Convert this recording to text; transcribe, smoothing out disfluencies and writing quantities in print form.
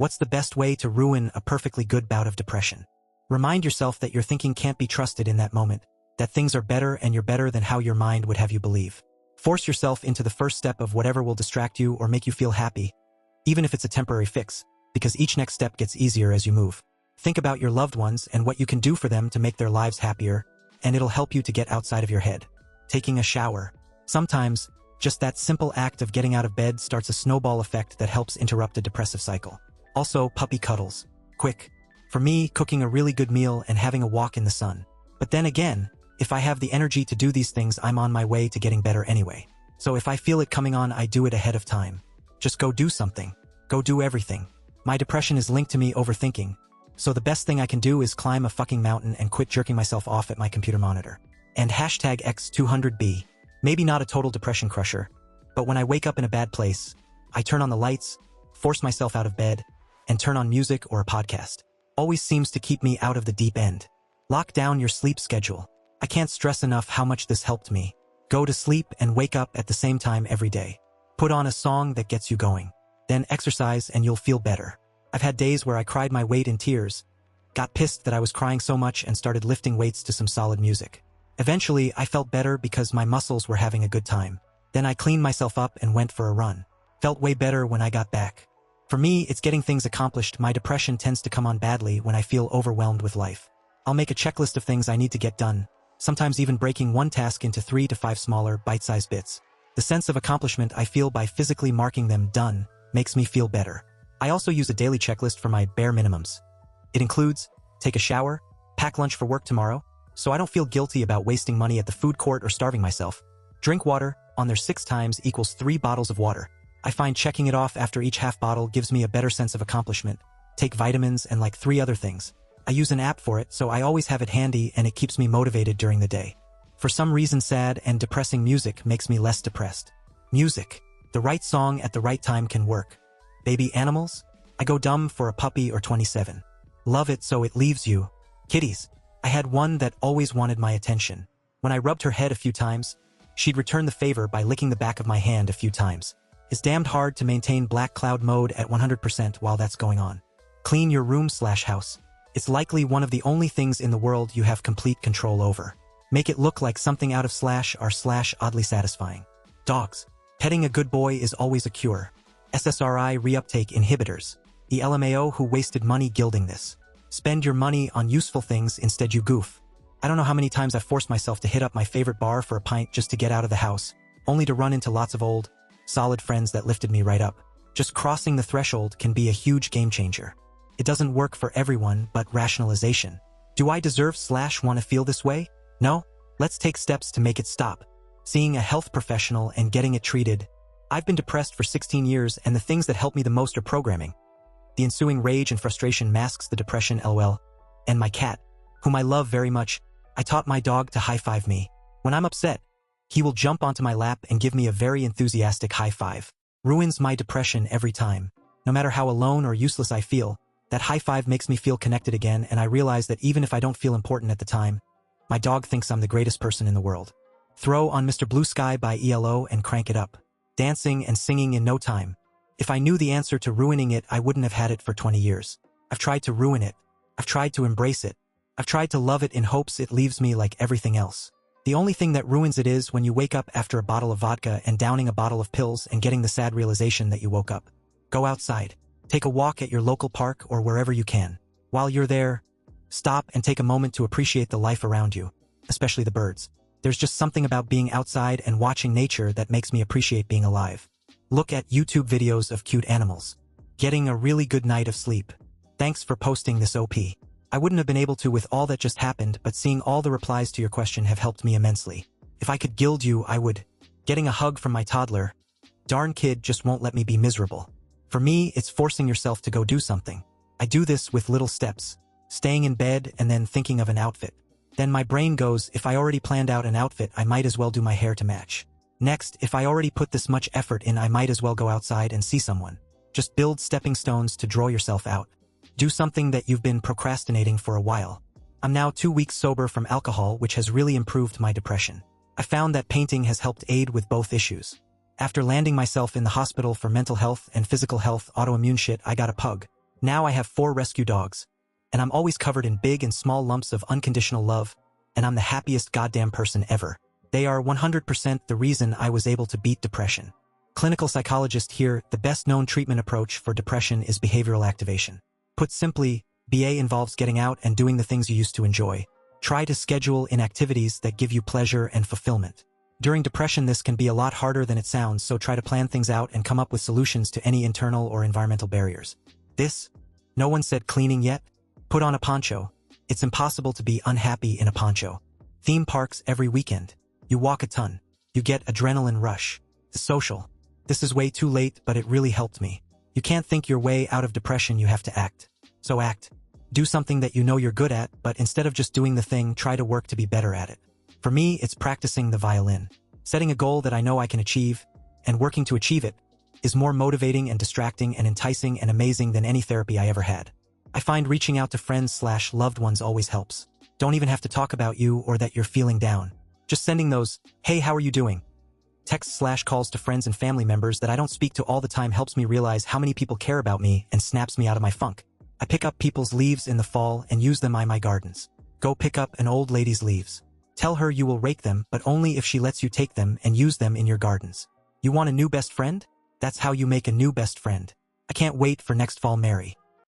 What's the best way to ruin a perfectly good bout of depression? Remind yourself that your thinking can't be trusted in that moment, that things are better and you're better than how your mind would have you believe. Force yourself into the first step of whatever will distract you or make you feel happy, even if it's a temporary fix, because each next step gets easier as you move. Think about your loved ones and what you can do for them to make their lives happier, and it'll help you to get outside of your head. Taking a shower. Sometimes, just that simple act of getting out of bed starts a snowball effect that helps interrupt a depressive cycle. Also, puppy cuddles. Quick. For me, cooking a really good meal and having a walk in the sun. But then again, if I have the energy to do these things, I'm on my way to getting better anyway. So if I feel it coming on, I do it ahead of time. Just go do something. Go do everything. My depression is linked to me overthinking. So the best thing I can do is climb a fucking mountain and quit jerking myself off at my computer monitor. And hashtag X200B. Maybe not a total depression crusher, but when I wake up in a bad place, I turn on the lights, force myself out of bed, and turn on music or a podcast. Always seems to keep me out of the deep end. Lock down your sleep schedule. I can't stress enough how much this helped me. Go to sleep and wake up at the same time every day. Put on a song that gets you going. Then exercise and you'll feel better. I've had days where I cried my weight in tears, got pissed that I was crying so much and started lifting weights to some solid music. Eventually, I felt better because my muscles were having a good time. Then I cleaned myself up and went for a run. Felt way better when I got back. For me, it's getting things accomplished. My depression tends to come on badly when I feel overwhelmed with life. I'll make a checklist of things I need to get done, sometimes even breaking one task into 3 to 5 smaller, bite-sized bits. The sense of accomplishment I feel by physically marking them done makes me feel better. I also use a daily checklist for my bare minimums. It includes take a shower, pack lunch for work tomorrow, so I don't feel guilty about wasting money at the food court or starving myself. Drink water, on there 6 times equals 3 bottles of water. I find checking it off after each half bottle gives me a better sense of accomplishment. Take vitamins and like 3 other things. I use an app for it, so I always have it handy and it keeps me motivated during the day. For some reason, sad and depressing music makes me less depressed. Music. The right song at the right time can work. Baby animals? I go dumb for a puppy or 27. Love it so it leaves you. Kitties. I had one that always wanted my attention. When I rubbed her head a few times, she'd return the favor by licking the back of my hand a few times. It's damned hard to maintain black cloud mode at 100% while that's going on. Clean your room/house. It's likely one of the only things in the world you have complete control over. Make it look like something out of /r/oddly satisfying. Dogs. Petting a good boy is always a cure. SSRI reuptake inhibitors. The LMAO who wasted money gilding this. Spend your money on useful things instead, you goof. I don't know how many times I've forced myself to hit up my favorite bar for a pint just to get out of the house, only to run into lots of old, solid friends that lifted me right up. Just crossing the threshold can be a huge game changer. It doesn't work for everyone, but rationalization. Do I deserve/want to feel this way? No? Let's take steps to make it stop. Seeing a health professional and getting it treated. I've been depressed for 16 years and the things that help me the most are programming. The ensuing rage and frustration masks the depression, lol. And my cat, whom I love very much, I taught my dog to high-five me. When I'm upset, he will jump onto my lap and give me a very enthusiastic high-five. Ruins my depression every time. No matter how alone or useless I feel, that high-five makes me feel connected again, and I realize that even if I don't feel important at the time, my dog thinks I'm the greatest person in the world. Throw on Mr. Blue Sky by ELO and crank it up. Dancing and singing in no time. If I knew the answer to ruining it, I wouldn't have had it for 20 years. I've tried to ruin it. I've tried to embrace it. I've tried to love it in hopes it leaves me like everything else. The only thing that ruins it is when you wake up after a bottle of vodka and downing a bottle of pills and getting the sad realization that you woke up. Go outside. Take a walk at your local park or wherever you can. While you're there, stop and take a moment to appreciate the life around you, especially the birds. There's just something about being outside and watching nature that makes me appreciate being alive. Look at YouTube videos of cute animals. Getting a really good night of sleep. Thanks for posting this OP. I wouldn't have been able to with all that just happened, but seeing all the replies to your question have helped me immensely. If I could gild you, I would. Getting a hug from my toddler. Darn kid just won't let me be miserable. For me, it's forcing yourself to go do something. I do this with little steps. Staying in bed and then thinking of an outfit. Then my brain goes, if I already planned out an outfit, I might as well do my hair to match. Next, if I already put this much effort in, I might as well go outside and see someone. Just build stepping stones to draw yourself out. Do something that you've been procrastinating for a while. I'm now 2 weeks sober from alcohol, which has really improved my depression. I found that painting has helped aid with both issues. After landing myself in the hospital for mental health and physical health autoimmune shit, I got a pug. Now I have 4 rescue dogs, and I'm always covered in big and small lumps of unconditional love, and I'm the happiest goddamn person ever. They are 100% the reason I was able to beat depression. Clinical psychologist here, the best known treatment approach for depression is behavioral activation. Put simply, BA involves getting out and doing the things you used to enjoy. Try to schedule in activities that give you pleasure and fulfillment. During depression, this can be a lot harder than it sounds, so try to plan things out and come up with solutions to any internal or environmental barriers. No one said cleaning yet? Put on a poncho. It's impossible to be unhappy in a poncho. Theme parks every weekend. You walk a ton. You get adrenaline rush. The social. This is way too late, but it really helped me. You can't think your way out of depression, you have to act. So act. Do something that you know you're good at, but instead of just doing the thing, try to work to be better at it. For me, it's practicing the violin. Setting a goal that I know I can achieve, and working to achieve it, is more motivating and distracting and enticing and amazing than any therapy I ever had. I find reaching out to friends/loved ones always helps. Don't even have to talk about you or that you're feeling down. Just sending those, "Hey, how are you doing?" texts/calls to friends and family members that I don't speak to all the time helps me realize how many people care about me and snaps me out of my funk. I pick up people's leaves in the fall and use them in my gardens. Go pick up an old lady's leaves. Tell her you will rake them, but only if she lets you take them and use them in your gardens. You want a new best friend? That's how you make a new best friend. I can't wait for next fall, Mary.